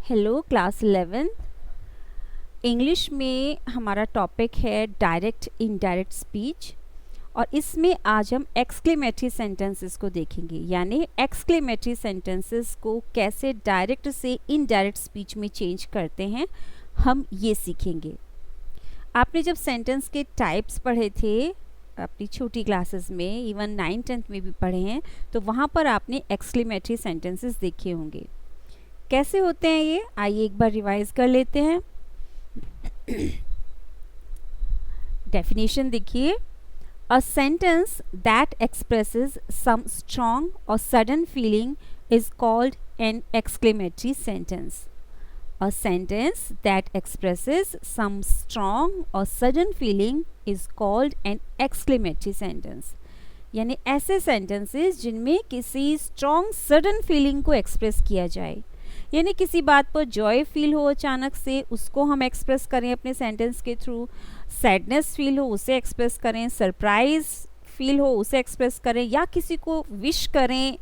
Hello class 11 English में हमारा topic है डायरेक्ट इनडायरेक्ट स्पीच और इसमें आज हम एक्सक्लेमेटरी सेंटेंसेस को देखेंगे। यानी एक्सक्लेमेटरी सेंटेंसेस को कैसे डायरेक्ट से इनडायरेक्ट स्पीच में चेंज करते हैं हम ये सीखेंगे। आपने जब सेंटेंस के टाइप्स पढ़े थे अपनी छोटी क्लासेस में, इवन 9th-10th में भी पढ़े हैं, तो वहाँ पर आपने एक्सक्लेमेटरी सेंटेंसेस देखे होंगे। कैसे होते हैं ये, आइए एक बार रिवाइज कर लेते हैं। डेफिनेशन देखिए, a sentence that expresses some strong और sudden feeling is called an exclamatory sentence. A sentence that expresses some strong or sudden feeling is called an exclamatory sentence. यानी ऐसे sentences जिनमें किसी strong sudden feeling को express किया जाए, यानी किसी बात पर joy feel हो अचानक से, उसको हम express करें अपने sentence के थ्रू, sadness feel हो उसे express करें, surprise feel हो उसे express करें, या किसी को wish करें,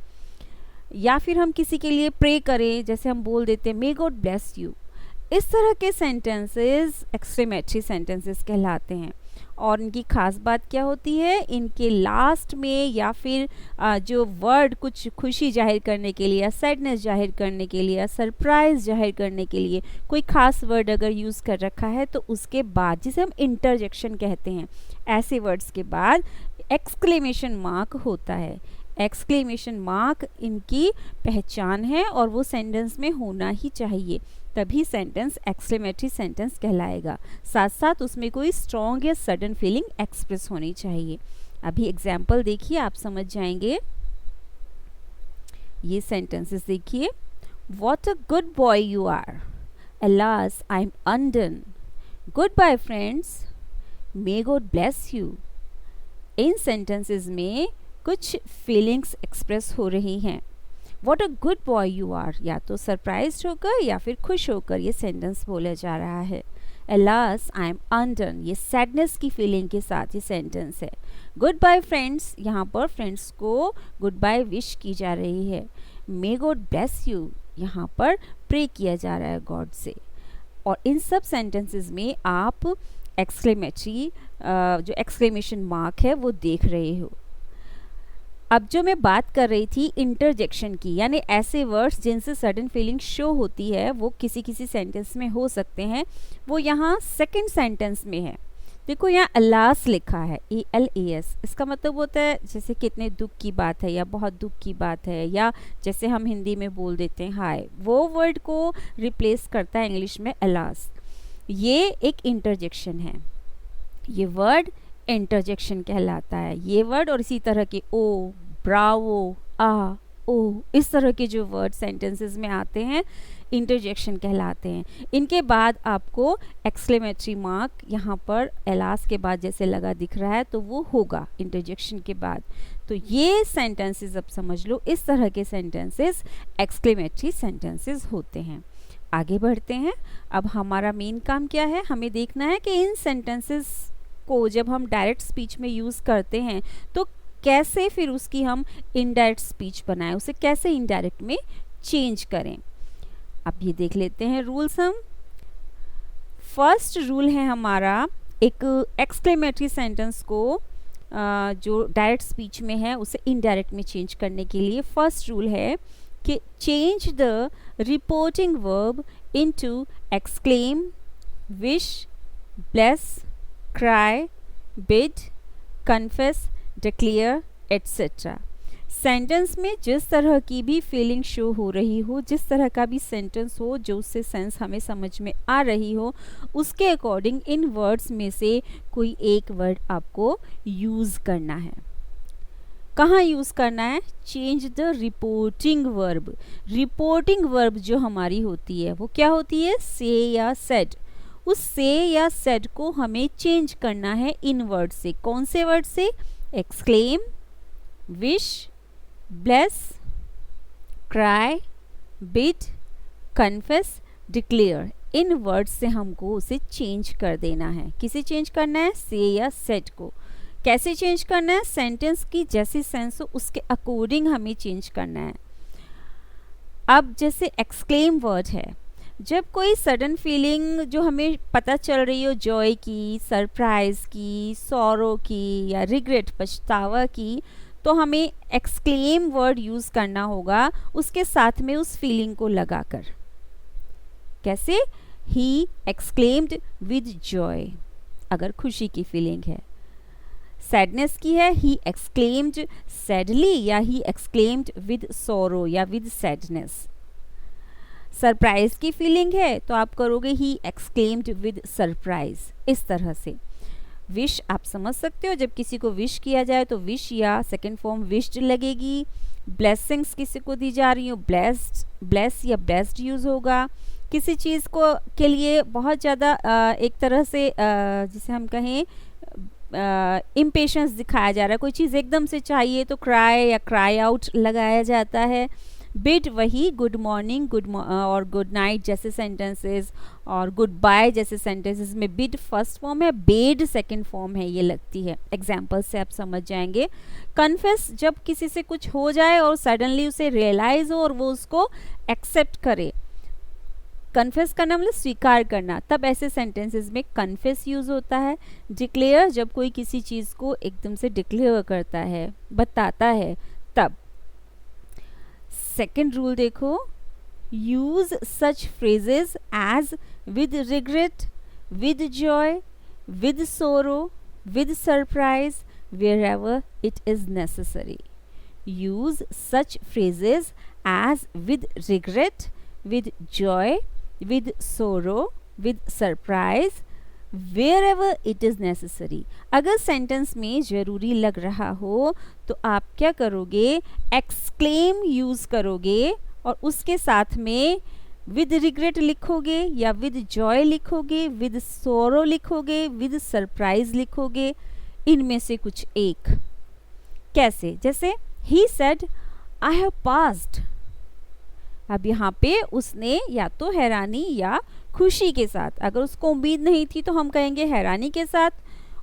या फिर हम किसी के लिए प्रे करें, जैसे हम बोल देते हैं मे गॉड ब्लेस यू। इस तरह के सेंटेंसेस एक्सक्लेमेटरी सेंटेंसेस कहलाते हैं। और इनकी खास बात क्या होती है, इनके लास्ट में या फिर जो वर्ड कुछ खुशी जाहिर करने के लिए या सैडनेस जाहिर करने के लिए या सरप्राइज जाहिर करने के लिए कोई खास वर्ड अगर यूज़ कर रखा है तो उसके बाद, जिसे हम इंटरजेक्शन कहते हैं, ऐसे वर्ड्स के बाद एक्सक्लेमेशन मार्क होता है। एक्सक्लेमेशन मार्क इनकी पहचान है और वो सेंटेंस में होना ही चाहिए, तभी सेंटेंस एक्सक्लेमेटरी सेंटेंस कहलाएगा। साथ साथ उसमें कोई स्ट्रॉन्ग या सडन फीलिंग एक्सप्रेस होनी चाहिए। अभी एग्जाम्पल देखिए, आप समझ जाएंगे। ये सेंटेंसेस देखिए, what a good boy you are, alas I am undone, good bye friends, may God bless you. इन सेंटेंसेस में कुछ फीलिंग्स एक्सप्रेस हो रही हैं। What a good boy you are, या तो सरप्राइज होकर या फिर खुश होकर ये सेंटेंस बोला जा रहा है। अलास आई एम अनडन, ये सैडनेस की फीलिंग के साथ ये सेंटेंस है। गुड बाय फ्रेंड्स, यहाँ पर फ्रेंड्स को गुड बाय विश की जा रही है। मे गॉड ब्लेस यू, यहाँ पर प्रे किया जा रहा है गॉड से। और इन सब सेंटेंसेस में आप एक्सक्लेमेटरी जो एक्सक्लेमेशन मार्क है वो देख रहे हो। अब जो मैं बात कर रही थी इंटरजेक्शन की, यानी ऐसे वर्ड्स जिनसे सडन फीलिंग शो होती है, वो किसी किसी सेंटेंस में हो सकते हैं, वो यहाँ सेकंड सेंटेंस में है। देखो यहाँ अलास लिखा है, ALAS, इसका मतलब होता है जैसे कितने दुख की बात है या बहुत दुख की बात है, या जैसे हम हिंदी में बोल देते हैं हाय, वो वर्ड को रिप्लेस करता है इंग्लिश में अलास। ये एक इंटरजेक्शन है, ये वर्ड इंटरजेक्शन कहलाता है। ये वर्ड और इसी तरह के ओ, ब्रावो, आ, ओ, इस तरह के जो वर्ड सेंटेंसेस में आते हैं इंटरजेक्शन कहलाते हैं। इनके बाद आपको एक्सक्लेमेटरी मार्क यहाँ पर एलास के बाद जैसे लगा दिख रहा है, तो वो होगा इंटरजेक्शन के बाद। तो ये सेंटेंसेस अब समझ लो, इस तरह के सेंटेंसेस एक्सक्लेमेटरी सेंटेंसेस होते हैं। आगे बढ़ते हैं। अब हमारा मेन काम क्या है, हमें देखना है कि इन सेंटेंसेस को जब हम डायरेक्ट स्पीच में यूज़ करते हैं तो कैसे फिर उसकी हम इनडायरेक्ट स्पीच बनाएं, उसे कैसे इनडायरेक्ट में चेंज करें। अब ये देख लेते हैं रूल्स हम। फर्स्ट रूल है हमारा, एक एक्सक्लेमेटरी सेंटेंस को जो डायरेक्ट स्पीच में है उसे इनडायरेक्ट में चेंज करने के लिए फर्स्ट रूल है कि change the reporting verb into exclaim, wish, bless, cry, bid, confess, declare, etc. Sentence में जिस तरह की भी फीलिंग शो हो रही हो, जिस तरह का भी सेंटेंस हो, जो उससे सेंस हमें समझ में आ रही हो, उसके अकॉर्डिंग इन वर्ड्स में से कोई एक वर्ड आपको यूज़ करना है। कहाँ यूज़ करना है? Change the reporting verb. Reporting verb जो हमारी होती है वो क्या होती है? से या सेड। उस से या सेड को हमें चेंज करना है इन वर्ड से। कौन से वर्ड से? Exclaim, wish, bless, cry, bid, confess, declare. इन वर्ड से हमको उसे चेंज कर देना है। किसे चेंज करना है? से या सेड को। कैसे चेंज करना है? सेंटेंस की जैसी सेंस हो उसके अकॉर्डिंग हमें चेंज करना है। अब जैसे एक्सक्लेम वर्ड है, जब कोई सडन फीलिंग जो हमें पता चल रही हो, जॉय की, सरप्राइज की, सॉरो की या रिग्रेट पछतावा की, तो हमें एक्सक्लेम वर्ड यूज करना होगा उसके साथ में उस फीलिंग को लगाकर। कैसे? ही एक्सक्लेम्ड विद जॉय, अगर खुशी की फीलिंग है। सैडनेस की है, ही एक्सक्लेम्ड सैडली या ही एक्सक्लेम्ड विद सॉरो या विद सैडनेस। सरप्राइज की फीलिंग है तो आप करोगे ही एक्सक्लेम्ड विद सरप्राइज। इस तरह से विश आप समझ सकते हो, जब किसी को विश किया जाए तो विश या सेकेंड फॉर्म विश्ड लगेगी। ब्लेसिंग्स किसी को दी जा रही हो, ब्लेस्ड, ब्लेस या ब्लेस्ड यूज होगा। किसी चीज़ को के लिए बहुत ज़्यादा एक तरह से जिसे हम कहें इम्पेशंस दिखाया जा रहा है, कोई चीज़ एकदम से चाहिए तो क्राई या क्राई आउट लगाया जाता है। बिड वही गुड मॉर्निंग और गुड नाइट जैसे सेंटेंसेस और गुड बाय जैसे सेंटेंसेस में बिड फर्स्ट फॉर्म है, बेड सेकंड फॉर्म है, ये लगती है। एग्जाम्पल से आप समझ जाएंगे। कन्फेस, जब किसी से कुछ हो जाए और सडनली उसे रियलाइज हो और वो उसको एक्सेप्ट करे। कन्फेस करना मतलब स्वीकार करना, तब ऐसे सेंटेंसेस में कन्फेस यूज होता है। डिक्लेयर, जब कोई किसी चीज़ को एकदम से डिक्लेयर करता है, बताता है, तब। सेकेंड रूल देखो, use such phrases as with regret, with joy, with sorrow, with surprise, wherever it is necessary. Use such phrases as with regret, with joy, with sorrow, with surprise, wherever it is necessary. अगर sentence में जरूरी लग रहा हो तो आप क्या करोगे? एक्सक्लेम यूज करोगे और उसके साथ में विद रिग्रेट लिखोगे या विद जॉय लिखोगे, विद सोरो लिखोगे, विद सरप्राइज लिखोगे। इनमें से कुछ एक। कैसे? जैसे he said I have passed. अब यहाँ पे उसने या तो हैरानी या खुशी के साथ, अगर उसको उम्मीद नहीं थी तो हम कहेंगे हैरानी के साथ,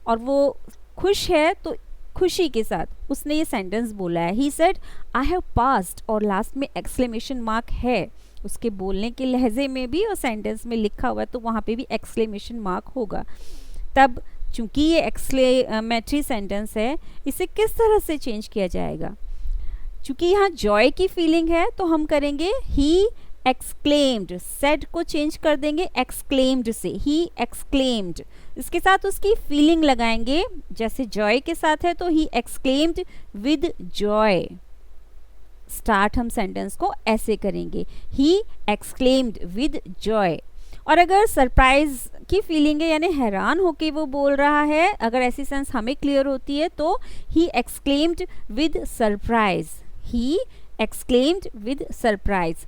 और वो खुश है तो खुशी के साथ उसने ये सेंटेंस बोला है। He said I have passed और लास्ट में एक्सक्लेमेशन मार्क है। उसके बोलने के लहजे में भी और सेंटेंस में लिखा हुआ है तो वहाँ पे भी एक्सक्लेमेशन मार्क होगा। तब चूंकि ये एक्सक्लेमेटरी सेंटेंस है, इसे किस तरह से चेंज किया जाएगा? चूंकि यहाँ जॉय की फीलिंग है तो हम करेंगे ही एक्सक्लेम्ड, सेड को चेंज कर देंगे एक्सक्लेम्ड से, ही एक्सक्लेम्ड। इसके साथ उसकी फीलिंग लगाएंगे, जैसे जॉय के साथ है तो he exclaimed with Joy. Start हम सेंटेंस को ऐसे करेंगे, ही एक्सक्लेम्ड विद जॉय। और अगर सरप्राइज की फीलिंग है यानी हैरान होके वो बोल रहा है, अगर ऐसी सेंस हमें क्लियर होती है तो he exclaimed with surprise, he exclaimed with surprise.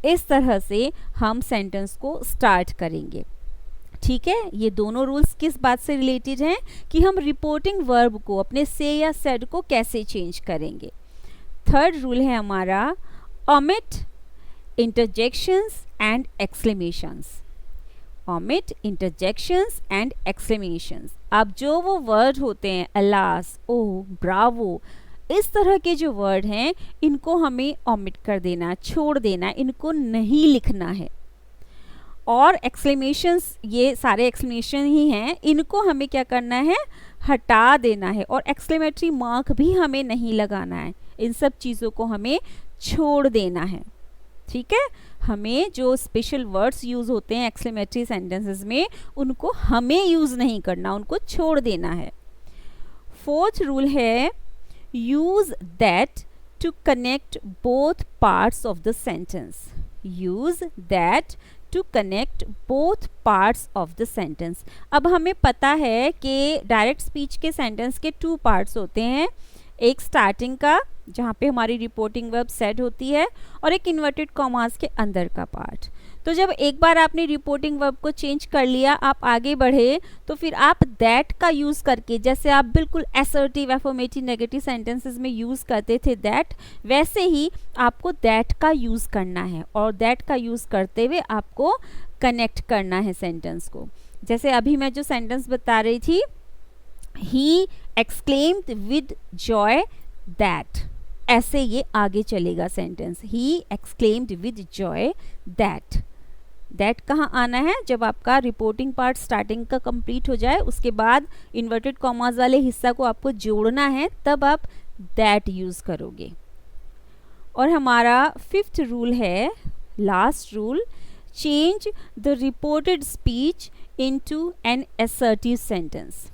इस तरह से हम सेंटेंस को स्टार्ट करेंगे। ठीक है, ये दोनों रूल्स किस बात से रिलेटेड हैं कि हम रिपोर्टिंग वर्ब को अपने से या सेड को कैसे चेंज करेंगे। थर्ड रूल है हमारा omit interjections and exclamations. Omit interjections and exclamations. अब जो वो वर्ड होते हैं अलास, ओह, ब्रावो, इस तरह के जो वर्ड हैं इनको हमें ओमिट कर देना, छोड़ देना, इनको नहीं लिखना है। और एक्सक्लेमेशंस, ये सारे एक्सक्लेमेशन ही हैं, इनको हमें क्या करना है? हटा देना है। और एक्सक्लेमेटरी मार्क भी हमें नहीं लगाना है, इन सब चीज़ों को हमें छोड़ देना है। ठीक है, हमें जो स्पेशल वर्ड्स यूज होते हैं एक्सक्लेमेटरी सेंटेंसेस में, उनको हमें यूज नहीं करना, उनको छोड़ देना है। फोर्थ रूल है use that to connect both parts of the sentence. Use that to connect both parts of the sentence. अब हमें पता है कि डायरेक्ट स्पीच के सेंटेंस के 2 पार्ट्स होते हैं, एक स्टार्टिंग का जहाँ पे हमारी रिपोर्टिंग वर्ब सेड होती है, और एक इन्वर्टेड कॉमास के अंदर का पार्ट। तो जब एक बार आपने रिपोर्टिंग वर्ब को चेंज कर लिया, आप आगे बढ़े, तो फिर आप दैट का यूज़ करके, जैसे आप बिल्कुल असर्टिव, एफर्मेटिव, नेगेटिव सेंटेंसेस में यूज़ करते थे दैट, वैसे ही आपको दैट का यूज़ करना है। और दैट का यूज़ करते हुए आपको कनेक्ट करना है सेंटेंस को। जैसे अभी मैं जो सेंटेंस बता रही थी, he exclaimed with Joy that, ऐसे ये आगे चलेगा sentence, he exclaimed with Joy that. That कहाँ आना है? जब आपका रिपोर्टिंग पार्ट स्टार्टिंग का कंप्लीट हो जाए, उसके बाद इन्वर्टेड कॉमास वाले हिस्सा को आपको जोड़ना है, तब आप दैट यूज़ करोगे। और हमारा 5th रूल है, last rule, change the reported speech into an assertive sentence.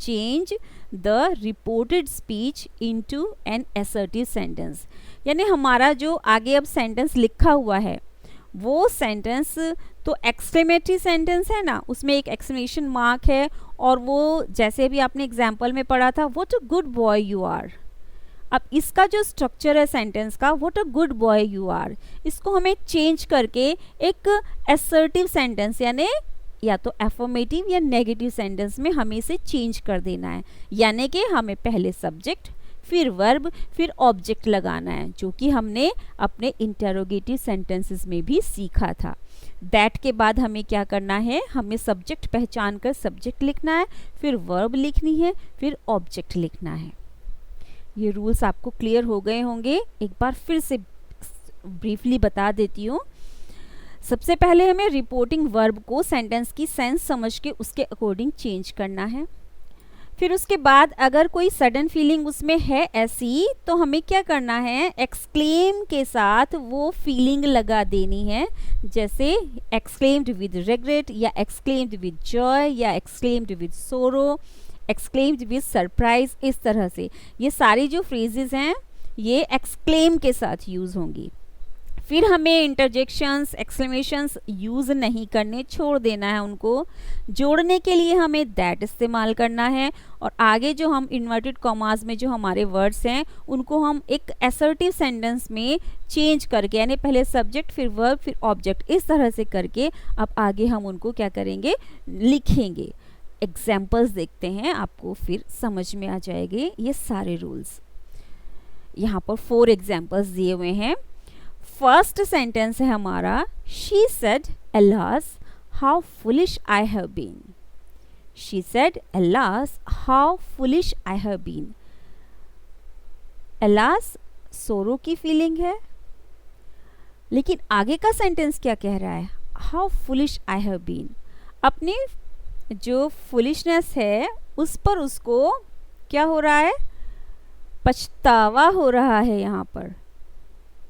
Change the reported speech into an assertive sentence, यानी हमारा जो आगे अब सेंटेंस लिखा हुआ है वो सेंटेंस तो एक्सक्लेमेटरी सेंटेंस है ना, उसमें एक एक्सक्लेमेशन मार्क है, और वो जैसे भी आपने एग्जाम्पल में पढ़ा था, what a good boy you are. अब इसका जो स्ट्रक्चर है सेंटेंस का, what a good boy you are, इसको हमें चेंज करके एक असर्टिव सेंटेंस यानी या तो एफर्मेटिव या नेगेटिव सेंटेंस में हमें इसे चेंज कर देना है। यानी कि हमें पहले सब्जेक्ट, फिर वर्ब, फिर ऑब्जेक्ट लगाना है, जो कि हमने अपने इंटेरोगेटिव सेंटेंसेस में भी सीखा था। दैट के बाद हमें क्या करना है? हमें सब्जेक्ट पहचान कर सब्जेक्ट लिखना है, फिर वर्ब लिखनी है, फिर ऑब्जेक्ट लिखना है। ये रूल्स आपको क्लियर हो गए होंगे। एक बार फिर से ब्रीफली बता देती हूँ। सबसे पहले हमें रिपोर्टिंग वर्ब को सेंटेंस की सेंस समझ के उसके अकॉर्डिंग चेंज करना है। फिर उसके बाद अगर कोई सडन फीलिंग उसमें है ऐसी, तो हमें क्या करना है? एक्सक्लेम के साथ वो फीलिंग लगा देनी है, जैसे एक्सक्लेम्ड विद रिग्रेट, या एक्सक्लेम्ड विद जॉय, या एक्सक्लेम्ड विद सोरो, एक्सक्लेम्ड विद सरप्राइज। इस तरह से ये सारी जो फ्रेजेस हैं ये एक्सक्लेम के साथ यूज होंगी। फिर हमें इंटरजेक्शंस, एक्सक्लेमेशंस यूज़ नहीं करने, छोड़ देना है उनको। जोड़ने के लिए हमें दैट इस्तेमाल करना है, और आगे जो हम इन्वर्टेड कॉमास में जो हमारे वर्ड्स हैं उनको हम एक असर्टिव सेंटेंस में चेंज करके, यानी पहले सब्जेक्ट, फिर वर्ब, फिर ऑब्जेक्ट, इस तरह से करके अब आगे हम उनको क्या करेंगे? लिखेंगे। एग्जाम्पल्स देखते हैं, आपको फिर समझ में आ जाएंगे ये सारे रूल्स। यहाँ पर 4 एग्जाम्पल्स दिए हुए हैं। फर्स्ट सेंटेंस है हमारा, she said alas how foolish I have been। she said alas how foolish I have been। alas सोरो की फीलिंग है, लेकिन आगे का सेंटेंस क्या कह रहा है? how foolish I have been। अपनी जो फुलिशनेस है उस पर उसको क्या हो रहा है? पछतावा हो रहा है यहाँ पर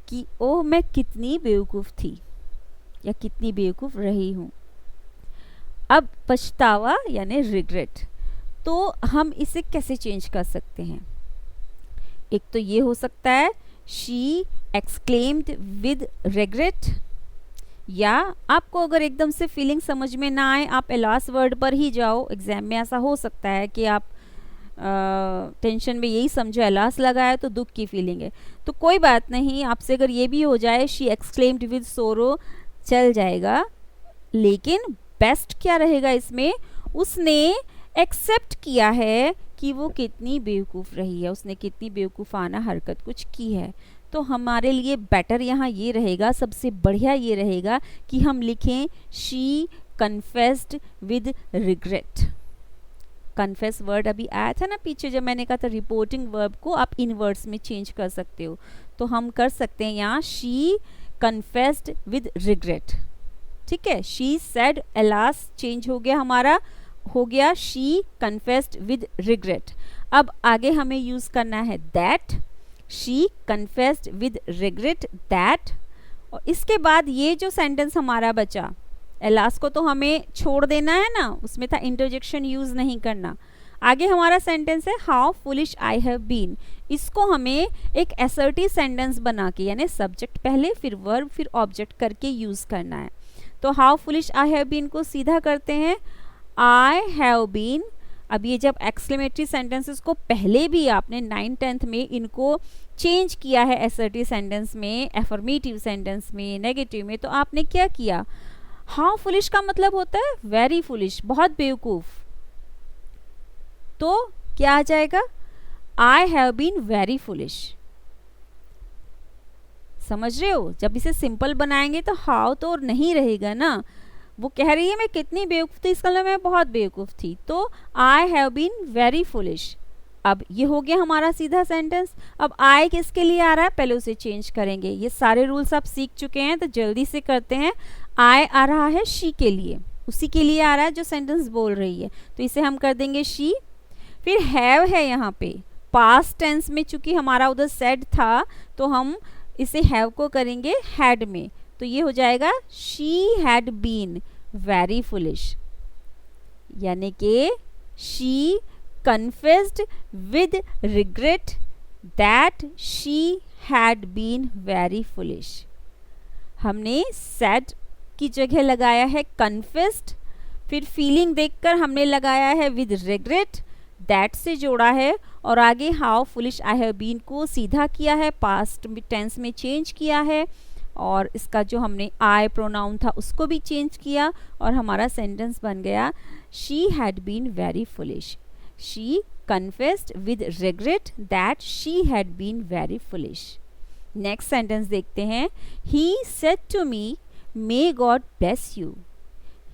कि ओह मैं कितनी बेवकूफ़ थी या कितनी बेवकूफ़ रही हूँ। अब पछतावा यानी रिग्रेट, तो हम इसे कैसे चेंज कर सकते हैं? एक तो ये हो सकता है शी एक्सक्लेम्ड विद रिग्रेट, या आपको अगर एकदम से फीलिंग समझ में ना आए, आप एलास वर्ड पर ही जाओ। एग्जाम में ऐसा हो सकता है कि आप टेंशन में यही समझो एलास लगाया तो दुख की फीलिंग है, तो कोई बात नहीं, आपसे अगर ये भी हो जाए शी एक्सक्लेम्ड विद सोरो, चल जाएगा। लेकिन बेस्ट क्या रहेगा इसमें? उसने एक्सेप्ट किया है कि वो कितनी बेवकूफ़ रही है, उसने कितनी बेवकूफ़ाना हरकत कुछ की है। तो हमारे लिए बेटर यहाँ ये रहेगा, सबसे बढ़िया ये रहेगा कि हम लिखें she confessed with regret. Confess word अभी आया था ना पीछे, जब मैंने कहा था रिपोर्टिंग वर्ब को आप इन वर्ड्स में चेंज कर सकते हो, तो हम कर सकते हैं यहाँ शी कन्फेस्ड विद रिग्रेट। ठीक है, शी सेड एलास चेंज हो गया हमारा, हो गया शी कन्फेस्ड विद रिग्रेट। अब आगे हमें यूज़ करना है that, she confessed with regret that. और इसके बाद ये जो सेंटेंस हमारा बचा, एलास को तो हमें छोड़ देना है ना, उसमें था इंटरजेक्शन यूज़ नहीं करना। आगे हमारा सेंटेंस है how foolish I have been. इसको हमें एक असर्टिव सेंटेंस बना के, यानी सब्जेक्ट पहले, फिर वर्ब, फिर ऑब्जेक्ट करके यूज़ करना है। तो how foolish I have been को सीधा करते हैं आई हैव बीन। अब ये जब एक्सक्लेमेटरी सेंटेंसेस को पहले भी आपने 9th 10th में इनको चेंज किया है असर्टिव सेंटेंस में, एफर्मेटिव सेंटेंस में, नेगेटिव में, तो आपने क्या किया? हाउ फुलिश का मतलब होता है वेरी फुलिश, बहुत बेवकूफ। तो क्या आ जाएगा? I have been very foolish. समझ रहे हो? जब इसे सिंपल बनाएंगे तो हाउ तो नहीं रहेगा ना, वो कह रही है मैं कितनी बेवकूफ़ थी, इसका मतलब मैं बहुत बेवकूफ़ थी। तो I have been very foolish. अब ये हो गया हमारा सीधा सेंटेंस। अब आई किसके लिए आ रहा है, पहले उसे चेंज करेंगे। ये सारे रूल्स आप सीख चुके हैं, तो जल्दी से करते हैं। आई आ रहा है शी के लिए, उसी के लिए आ रहा है जो सेंटेंस बोल रही है, तो इसे हम कर देंगे शी। फिर हैव है यहाँ पे पास्ट टेंस में, चूंकि हमारा उधर सेड था तो हम इसे हैव को करेंगे हैड में, तो ये हो जाएगा she had been very foolish, यानी कि she confessed with regret that she had been very foolish. हमने सेड की जगह लगाया है कन्फेस्ड, फिर फीलिंग देखकर हमने लगाया है विद रिग्रेट, दैट से जोड़ा है, और आगे how foolish I have been को सीधा किया है, पास्ट टेंस में चेंज किया है, और इसका जो हमने आई प्रोनाउन था उसको भी चेंज किया, और हमारा सेंटेंस बन गया she had been very foolish. She confessed with regret that she had been very foolish. Next sentence देखते हैं। He said to me may God bless you.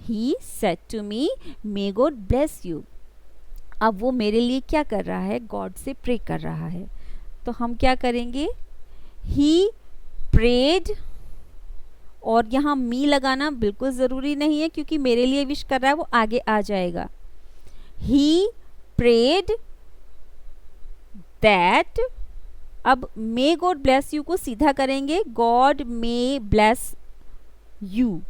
He said to me may God bless you. अब वो मेरे लिए क्या कर रहा है, गॉड से प्रे कर रहा है, तो हम क्या करेंगे, ही प्रेड, और यहाँ मी लगाना बिल्कुल ज़रूरी नहीं है क्योंकि मेरे लिए विश कर रहा है, वो आगे आ जाएगा। ही प्रेड दैट, अब मे गॉड ब्लेस यू को सीधा करेंगे God may bless you,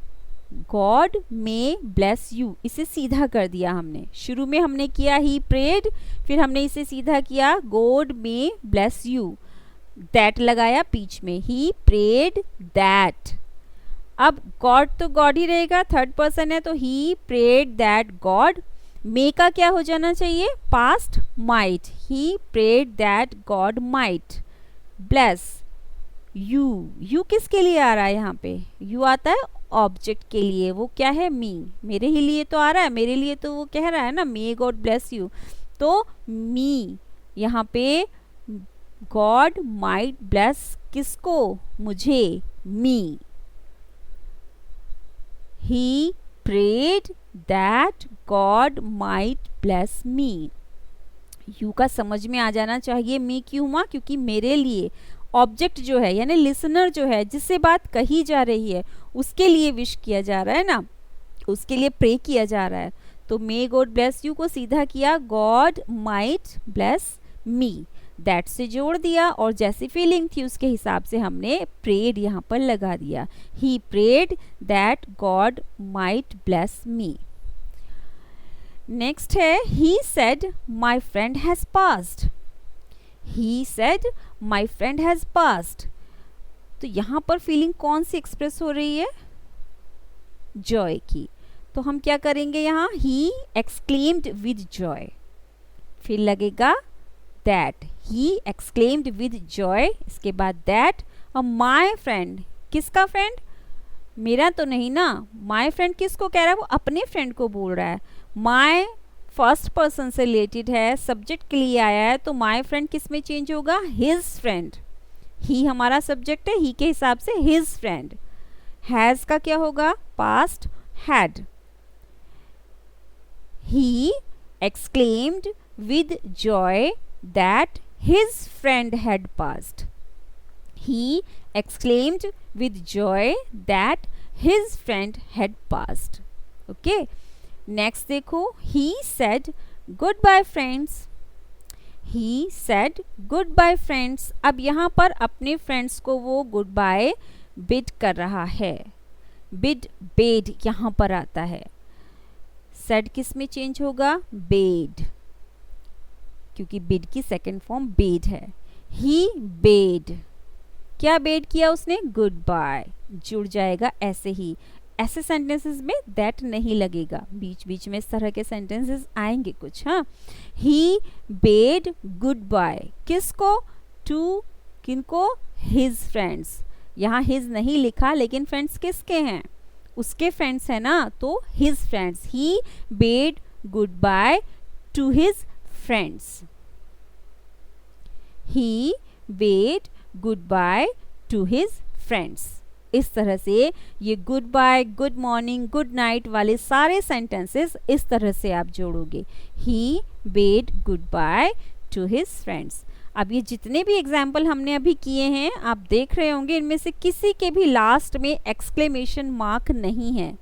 God may bless you, इसे सीधा कर दिया हमने। शुरू में हमने किया ही प्रेड, फिर हमने इसे सीधा किया God may bless you, that लगाया बीच में, ही प्रेड दैट। अब गॉड तो गॉड ही रहेगा, थर्ड पर्सन है, तो he prayed that God, may का क्या हो जाना चाहिए, past might, he prayed that God might bless you. You किसके लिए आ रहा है यहाँ पे, यू आता है ऑब्जेक्ट के लिए, वो क्या है, मी, मेरे ही लिए तो आ रहा है, मेरे लिए तो वो कह रहा है ना मे गॉड ब्लेस यू, तो मी यहाँ पे गॉड माइट ब्लेस किसको, मुझे, me. He prayed that God might bless me. You का समझ में आ जाना चाहिए, मी क्यों हुआ, क्योंकि मेरे लिए ऑब्जेक्ट जो है यानी लिसनर जो है जिससे बात कही जा रही है उसके लिए विश किया जा रहा है ना, उसके लिए प्रे किया जा रहा है, तो मे गॉड ब्लेस यू को सीधा किया God might bless me, that से जोड़ दिया, और जैसी फीलिंग थी उसके हिसाब से हमने प्रेड यहाँ पर लगा दिया, he prayed that God might bless me. Next है he said my friend has passed. He said my friend has passed, तो यहाँ पर फीलिंग कौन सी एक्सप्रेस हो रही है, जॉय की, तो हम क्या करेंगे यहाँ, ही एक्सक्लेम्ड विद जॉय, फिर लगेगा that, he exclaimed with Joy, इसके बाद दैट, और माई फ्रेंड, किसका फ्रेंड, मेरा तो नहीं ना, माई फ्रेंड किसको कह रहा है, वो अपने फ्रेंड को बोल रहा है, माई फर्स्ट पर्सन से रिलेटेड है, सब्जेक्ट के लिए आया है, तो माई फ्रेंड किस में चेंज होगा, हिज फ्रेंड, ही हमारा सब्जेक्ट है, ही के हिसाब से हिज फ्रेंड, हैज का क्या होगा, past had, he exclaimed with Joy that his friend had passed. He exclaimed with joy that his friend had passed. Okay. Next देखो, he said goodbye friends. He said goodbye friends. अब यहाँ पर अपने friends को वो goodbye bid कर रहा है. bid bade यहाँ पर आता है. said किस में चेंज होगा, bade, क्योंकि bid की सेकेंड फॉर्म bade है. he bade, क्या bade किया उसने, गुड बाय, जुड़ जाएगा ऐसे ही. ऐसे सेंटेंसेस में that नहीं लगेगा, बीच बीच में इस तरह के सेंटेंसेस आएंगे कुछ. हाँ, he bade गुड बाय, किसको, टू, किनको, his friends. यहाँ his नहीं लिखा लेकिन फ्रेंड्स किसके हैं, उसके फ्रेंड्स है ना, तो his friends. he bade good by two his friends. He bade goodbye to his friends. इस तरह से ये good bye, good morning, good night वाले सारे सेंटेंसेस इस तरह से आप जोड़ोगे. He bade goodbye to his friends. अब ये जितने भी एग्जाम्पल हमने अभी किए हैं आप देख रहे होंगे इनमें से किसी के भी लास्ट में एक्सक्लेमेशन मार्क नहीं है,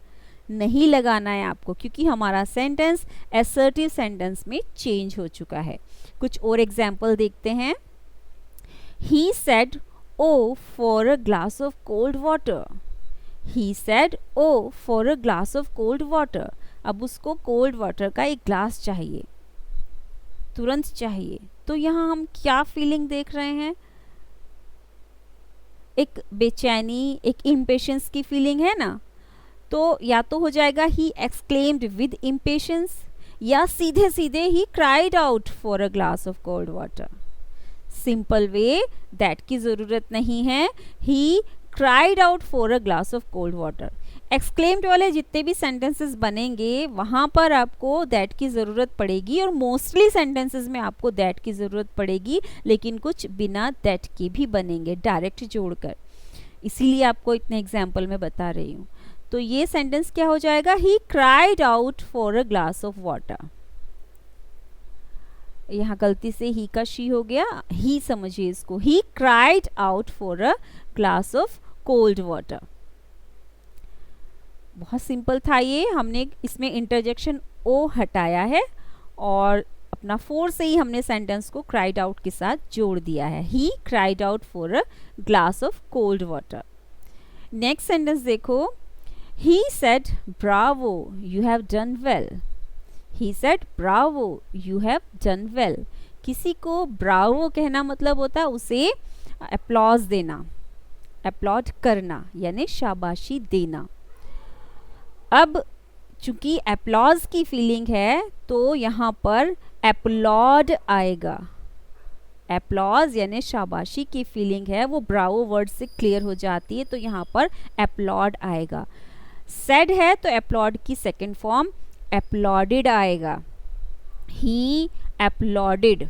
नहीं लगाना है आपको, क्योंकि हमारा सेंटेंस असर्टिव सेंटेंस में चेंज हो चुका है। कुछ और एग्जाम्पल देखते हैं। He said, "Oh, for a glass of cold water." He said, "Oh, for a glass of cold water." अब उसको कोल्ड वाटर का एक ग्लास चाहिए, तुरंत चाहिए। तो यहाँ हम क्या फीलिंग देख रहे हैं? एक बेचैनी, एक इम्पेशंस की फीलिंग है ना। तो या तो हो जाएगा ही एक्सक्लेम्ड विद इम्पेशंस, या सीधे सीधे he cried out for a glass of cold water. Simple way, that की जरूरत नहीं है, he cried out for a glass of cold water. Exclaimed वाले जितने भी सेंटेंसेस बनेंगे वहां पर आपको दैट की जरूरत पड़ेगी, और मोस्टली सेंटेंसेस में आपको दैट की जरूरत पड़ेगी, लेकिन कुछ बिना दैट के भी बनेंगे डायरेक्ट जोड़कर, इसीलिए आपको इतने एग्जाम्पल में बता रही हूँ। तो ये सेंटेंस क्या हो जाएगा? He cried out for a glass of water. यहाँ गलती से ही का शी हो गया, ही समझिए इसको, he cried out for a glass of cold water. बहुत सिंपल था ये, हमने इसमें इंटरजेक्शन ओ हटाया है और अपना फोर से ही हमने सेंटेंस को क्राइड आउट के साथ जोड़ दिया है। He cried out for a glass of cold water. Next sentence देखो, he said, "Bravo, you have done well." He said, "Bravo, you have done well." किसी को ब्रावो कहना मतलब होता है उसे अप्लॉज देना, अपलॉड करना, यानी शाबाशी देना। अब चूंकि अप्लॉज की फीलिंग है तो यहाँ पर अपलॉड आएगा। अपलॉज यानी शाबाशी की फीलिंग है, वो ब्रावो वर्ड से क्लियर हो जाती है, तो यहाँ पर अपलॉड आएगा। सेड है तो अपलॉड की सेकंड फॉर्म अपलॉडेड आएगा। ही अपलॉडेड,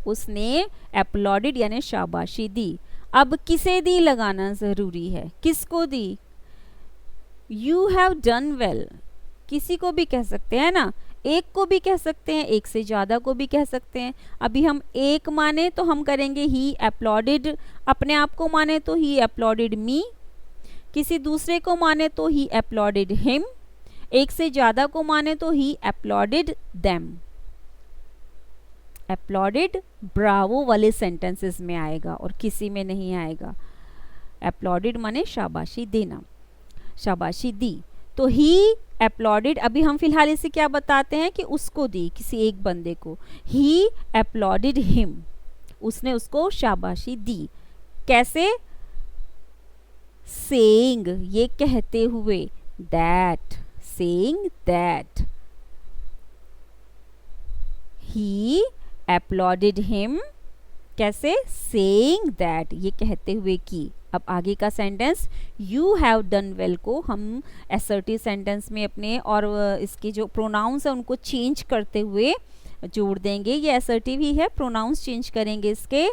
उसने अपलॉडेड यानी शाबाशी दी। अब किसे दी लगाना जरूरी है, किसको दी? यू हैव डन वेल, किसी को भी कह सकते हैं ना, एक को भी कह सकते हैं, एक से ज्यादा को भी कह सकते हैं। अभी हम एक माने तो हम करेंगे ही अपलॉडेड, अपने आप को माने तो ही अपलॉडेड मी, किसी दूसरे को माने तो ही अपलॉडेड हिम, एक से ज्यादा को माने तो he uploaded them. Uploaded Bravo वाले सेंटेंसेस में आएगा और किसी में नहीं आएगा। अपलॉडेड माने शाबाशी देना, शाबाशी दी। तो ही अपलॉडेड, अभी हम फिलहाल इसे क्या बताते हैं कि उसको दी, किसी एक बंदे को। ही अपलॉडेड हिम, उसने उसको शाबाशी दी। कैसे? सेइंग, ये कहते हुए, that, saying that. He applauded him, कैसे? सेइंग दैट, ये कहते हुए कि। अब आगे का sentence you have done well को हम असर्टिव सेंटेंस में अपने और इसके जो प्रोनाउंस है उनको चेंज करते हुए जोड़ देंगे। ये असर्टिव ही है, प्रोनाउंस चेंज करेंगे इसके।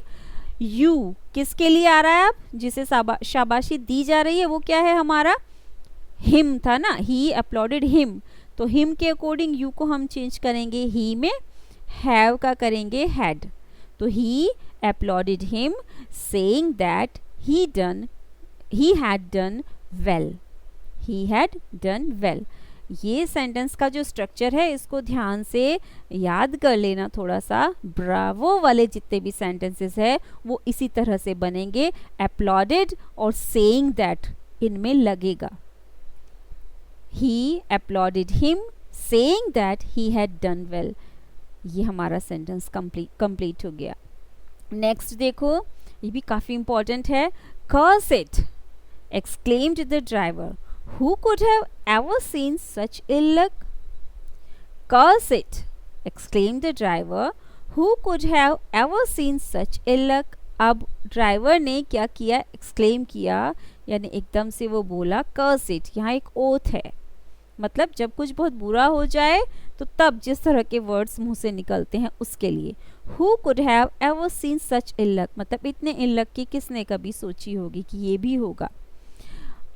यू किसके लिए आ रहा है? अब जिसे शाबाशी दी जा रही है वो क्या है हमारा? हिम था ना, ही अपलॉडेड हिम, तो हिम के अकॉर्डिंग यू को हम चेंज करेंगे, ही में हैव का करेंगे हैड। तो he applauded him saying that he had done well, he had done well। ये सेंटेंस का जो स्ट्रक्चर है इसको ध्यान से याद कर लेना थोड़ा सा। ब्रावो वाले जितने भी सेंटेंसेस है वो इसी तरह से बनेंगे, अपलॉडेड और सेइंग दैट इनमें लगेगा। he applauded him saying that he had done well। ये हमारा सेंटेंस कंप्लीट हो गया। नेक्स्ट देखो, ये भी काफी इंपॉर्टेंट है। Curse it, exclaimed the driver. Who could have ever seen such ill luck? Curse it, exclaimed the driver. Who could have ever seen such ill luck? अब ड्राइवर ने क्या किया? एक्सक्लेम किया, यानी एकदम से वो बोला कर्स इट। यहाँ एक ओथ है, मतलब जब कुछ बहुत बुरा हो जाए तो तब जिस तरह के वर्ड्स मुंह से निकलते हैं उसके लिए। Who could have ever seen such ill luck, मतलब इतने ill luck की किसने कभी सोची होगी कि ये भी होगा।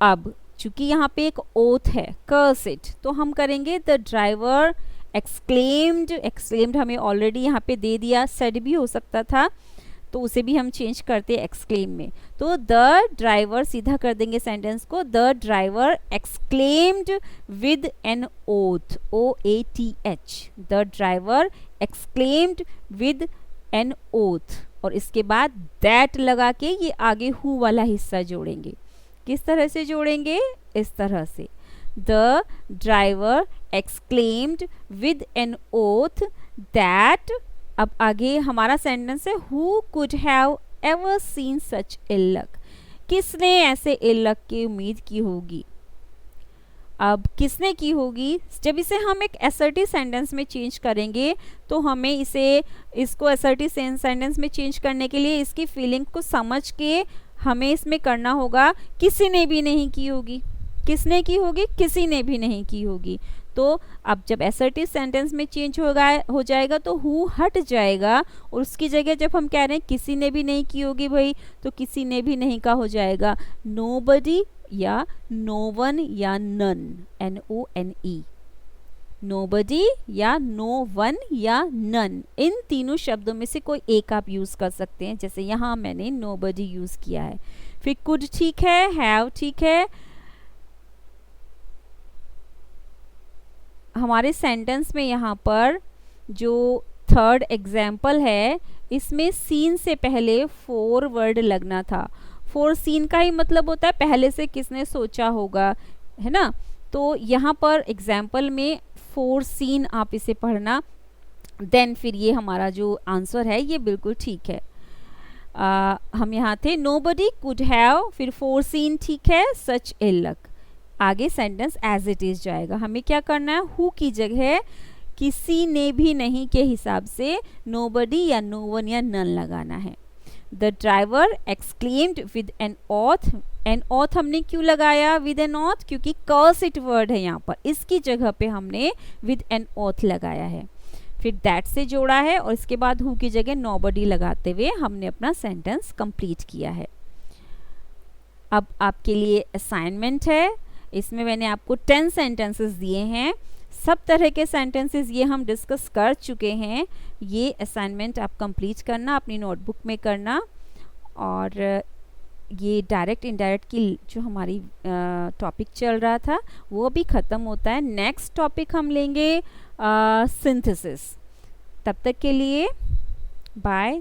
अब चूंकि यहाँ पे एक ओथ है कर्स इट, तो हम करेंगे द ड्राइवर एक्सक्लेम्ड। एक्सक्लेम्ड हमें ऑलरेडी यहाँ पे दे दिया, सेड भी हो सकता था। तो उसे भी हम चेंज करते हैं एक्सक्लेम में। तो द ड्राइवर सीधा कर देंगे सेंटेंस को, the driver exclaimed with an oath, OATH, the driver exclaimed with an oath, और इसके बाद दैट लगा के ये आगे हु वाला हिस्सा जोड़ेंगे। किस तरह से जोड़ेंगे? इस तरह से, the driver exclaimed with an oath that, अब आगे हमारा सेंटेंस है who could have ever seen such ill luck, किसने ऐसे इल लक की उम्मीद की होगी। अब किसने की होगी, जब इसे हम एक असर्टिव सेंटेंस में चेंज करेंगे तो हमें इसको असर्टिव सेंटेंस में चेंज करने के लिए इसकी फीलिंग को समझ के हमें इसमें करना होगा किसी ने भी नहीं की होगी। किसने की होगी? किसी ने भी नहीं की होगी। तो अब जब असर्टिव सेंटेंस में चेंज हो जाएगा तो हु हट जाएगा, और उसकी जगह जब हम कह रहे हैं किसी ने भी नहीं की होगी भाई, तो किसी ने भी नहीं का हो जाएगा नोबडी या नो वन या नन, NONE, नोबडी या नो वन या नन। इन तीनों शब्दों में से कोई एक आप यूज कर सकते हैं, जैसे यहाँ मैंने नोबडी यूज किया है। फिर कुड ठीक है, हैव ठीक है। हमारे सेंटेंस में यहाँ पर जो थर्ड एग्जाम्पल है इसमें सीन से पहले फोर वर्ड लगना था। फोर सीन का ही मतलब होता है पहले से किसने सोचा होगा, है ना। तो यहाँ पर एग्जाम्पल में फोर सीन आप इसे पढ़ना, देन फिर ये हमारा जो आंसर है ये बिल्कुल ठीक है। हम यहाँ थे नोबडी कुड हैव, फिर फोर सीन ठीक है, सच इल लक। आगे सेंटेंस एज इट इज जाएगा। हमें क्या करना है, हु की जगह किसी ने भी नहीं के हिसाब से नोबडी या नो वन या नन लगाना है। The driver exclaimed with an oath, an oath हमने क्यों लगाया विद एन ऑथ, क्योंकि कर्सिट वर्ड है यहाँ पर, इसकी जगह पे हमने विद एन ऑथ लगाया है। फिर दैट से जोड़ा है और इसके बाद हु की जगह नोबडी लगाते हुए हमने अपना सेंटेंस कंप्लीट किया है। अब आपके लिए असाइनमेंट है, इसमें मैंने आपको 10 सेंटेंसेस दिए हैं। सब तरह के सेंटेंसेस ये हम डिस्कस कर चुके हैं। ये असाइनमेंट आप कंप्लीट करना, अपनी नोटबुक में करना, और ये डायरेक्ट इनडायरेक्ट की जो हमारी टॉपिक चल रहा था वो भी ख़त्म होता है। नेक्स्ट टॉपिक हम लेंगे सिंथेसिस। तब तक के लिए बाय।